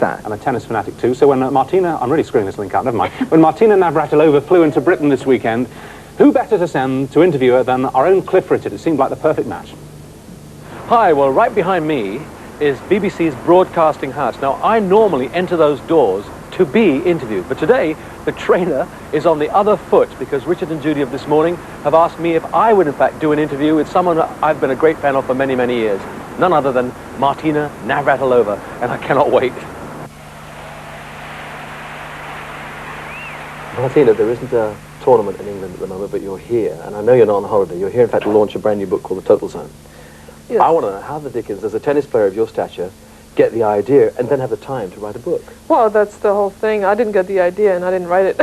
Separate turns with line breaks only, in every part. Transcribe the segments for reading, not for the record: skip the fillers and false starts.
that.
I'm a tennis fanatic too, so when Martina, I'm really screwing this link up, never mind. When Martina Navratilova flew into Britain this weekend, who better to send to interview her than our own Cliff Richard? It seemed like the perfect match.
Hi, well, right behind me is BBC's broadcasting house. Now, I normally enter those doors to be interviewed, but today the trainer is on the other foot because Richard and Judy of this morning have asked me if I would in fact do an interview with someone I've been a great fan of for many, many years. None other than Martina Navratilova, and I cannot wait.
Martina, there isn't a tournament in England at the moment, but you're here, and I know you're not on holiday. You're here, in fact, to launch a brand new book called The Total Zone. Yes. I want to know how the dickens, as a tennis player of your stature, get the idea and then have the time to write a book.
Well, that's the whole thing. I didn't get the idea, and I didn't write it.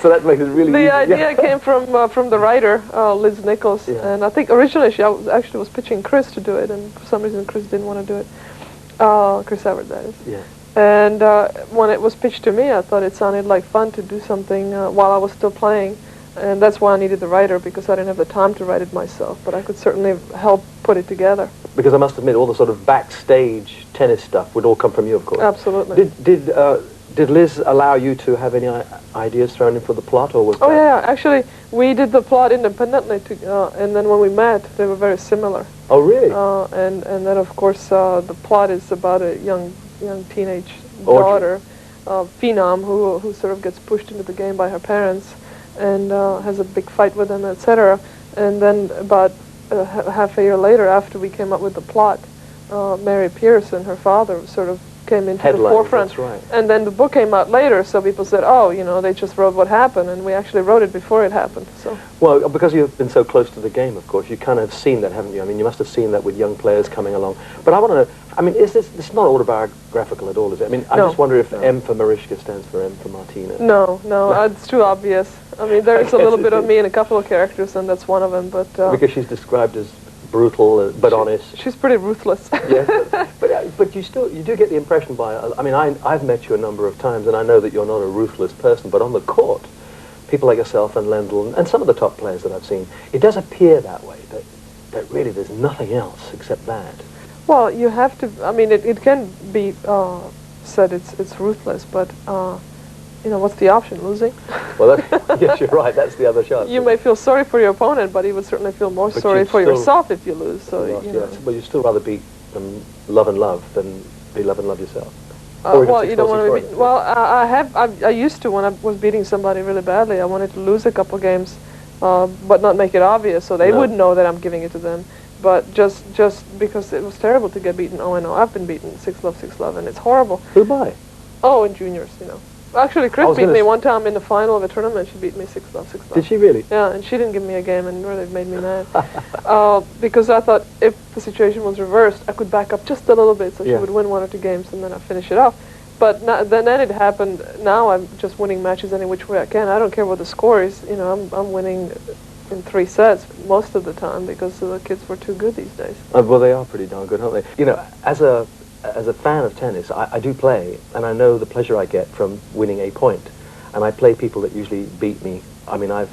So that makes it really easy.
The idea came from the writer, Liz Nichols, and I think originally she actually was pitching Chris to do it, and for some reason Chris didn't want to do it. Chris Evert, that is.
Yeah.
And when it was pitched to me, I thought it sounded like fun to do something while I was still playing. And that's why I needed the writer, because I didn't have the time to write it myself. But I could certainly help put it together. Because
I must admit, all the sort of backstage tennis stuff would all come from you, of course.
Absolutely.
Did Liz allow you to have any ideas thrown in for the plot, or was that...
Oh, yeah. Actually, we did the plot independently, and then when we met, they were very similar.
Oh, really?
And then, of course, the plot is about a young teenage daughter, Phenom, who sort of gets pushed into the game by her parents and has a big fight with them, etc. And then about half a year later, after we came up with the plot, Mary Pierce and her father sort of came into the forefront.
That's right.
And then the book came out later, so people said, oh, you know, they just wrote what happened, and we actually wrote it before it happened. So.
Well, because you've been so close to the game, of course, you kind of seen that, haven't you? I mean, you must have seen that with young players coming along. But I want to know, I mean, it's not autobiographical at all, is it? I mean, I just wonder if M for Mariska stands for M for Martina.
No, it's too obvious. I mean, there's a little bit of me in a couple of characters, and that's one of them, but...
because she's described as brutal, but honest.
She's pretty ruthless.
Yes, but you do get the impression by, I mean, I've met you a number of times, and I know that you're not a ruthless person, but on the court, people like yourself and Lendl, and some of the top players that I've seen, it does appear that way, that really there's nothing else except that.
Well, you have to, I mean, it can be said it's ruthless, but, you know, what's the option? Losing?
Well, yes, you're right. That's the other shot.
You may feel sorry for your opponent, but he would certainly feel more sorry for yourself if you lose. So, you know.
Well, you'd still rather be love and love than be love and love yourself.
Well, you don't want to be... Well, I used to, when I was beating somebody really badly, I wanted to lose a couple games, but not make it obvious, so they would know that I'm giving it to them. But just because it was terrible to get beaten 0-0. I've been beaten 6-love, 6-love, and it's horrible.
Who by?
Oh, in juniors, you know. Actually, Chris beat me one time in the final of a tournament. She beat me 6-love, 6-love.
Did she really?
Yeah, and she didn't give me a game, and really made me mad. Because I thought if the situation was reversed, I could back up just a little bit, so she would win 1 or 2 games, and then I'd finish it off. But then it happened. Now I'm just winning matches any which way I can. I don't care what the score is. You know, I'm winning in 3 sets most of the time because the kids were too good these days.
Well, they are pretty darn good, aren't they? You know, as a fan of tennis, I do play, and I know the pleasure I get from winning a point. And I play people that usually beat me. I mean, I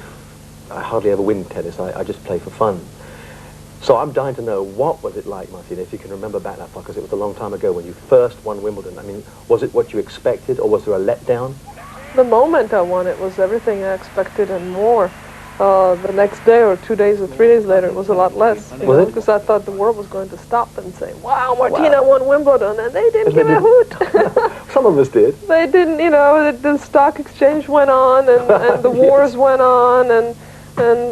hardly ever win tennis. I just play for fun. So I'm dying to know, what was it like, Martina, if you can remember back that far, because it was a long time ago when you first won Wimbledon. I mean, was it what you expected, or was there a letdown?
The moment I won it was everything I expected and more. The next day or 2 days or 3 days later, it was a lot less. Because I thought the world was going to stop and say, wow, Martina won Wimbledon, and they didn't give a hoot.
Some of us did.
They didn't, you know, the stock exchange went on, and the wars went on, and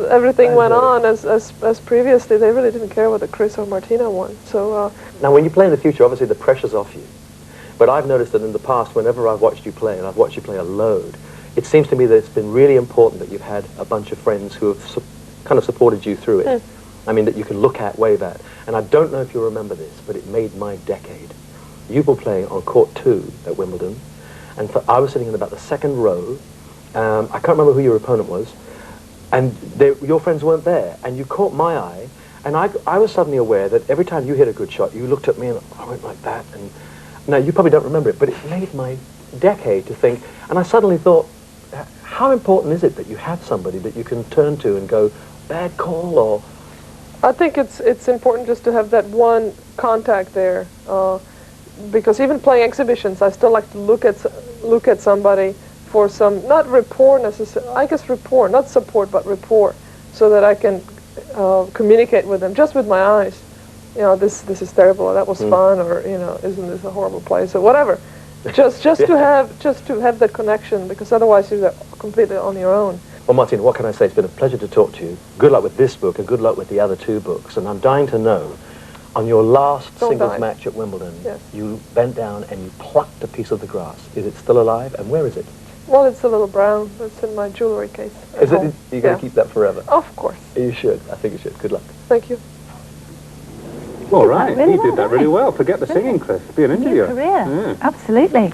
everything went on as previously. They really didn't care whether Chris or Martina won. So
now, when you play in the future, obviously the pressure's off you. But I've noticed that in the past, whenever I've watched you play, and I've watched you play a load, it seems to me that it's been really important that you've had a bunch of friends who have kind of supported you through it. I mean, that you can look at, wave at. And I don't know if you remember this, but it made my decade. You were playing on court 2 at Wimbledon, and I was sitting in about the 2nd row. I can't remember who your opponent was, and your friends weren't there, and you caught my eye, and I was suddenly aware that every time you hit a good shot, you looked at me and I went like that. And now, you probably don't remember it, but it made my decade to think, and I suddenly thought, how important is it that you have somebody that you can turn to and go, bad call, or...
I think it's important just to have that one contact there. because even playing exhibitions, I still like to look at somebody for some, not rapport necessarily, I guess rapport, not support, but rapport, so that I can communicate with them just with my eyes. You know, this is terrible, or that was fun, or, you know, isn't this a horrible place, or whatever. Just to have that connection, because otherwise you're completely on your own.
Well, Martina, what can I say? It's been a pleasure to talk to you. Good luck with this book, and good luck with the other 2 books. And I'm dying to know, on your last singles match at Wimbledon, you bent down and you plucked a piece of the grass. Is it still alive, and where is it?
Well, it's a little brown. It's in my jewelry case.
Is it? You're going to keep that forever?
Of course.
You should. I think you should. Good luck.
Thank you.
All right,
really
he
well,
did that really well. Forget the singing, Cliff. Be an interviewer.
New career.
Yeah.
Absolutely.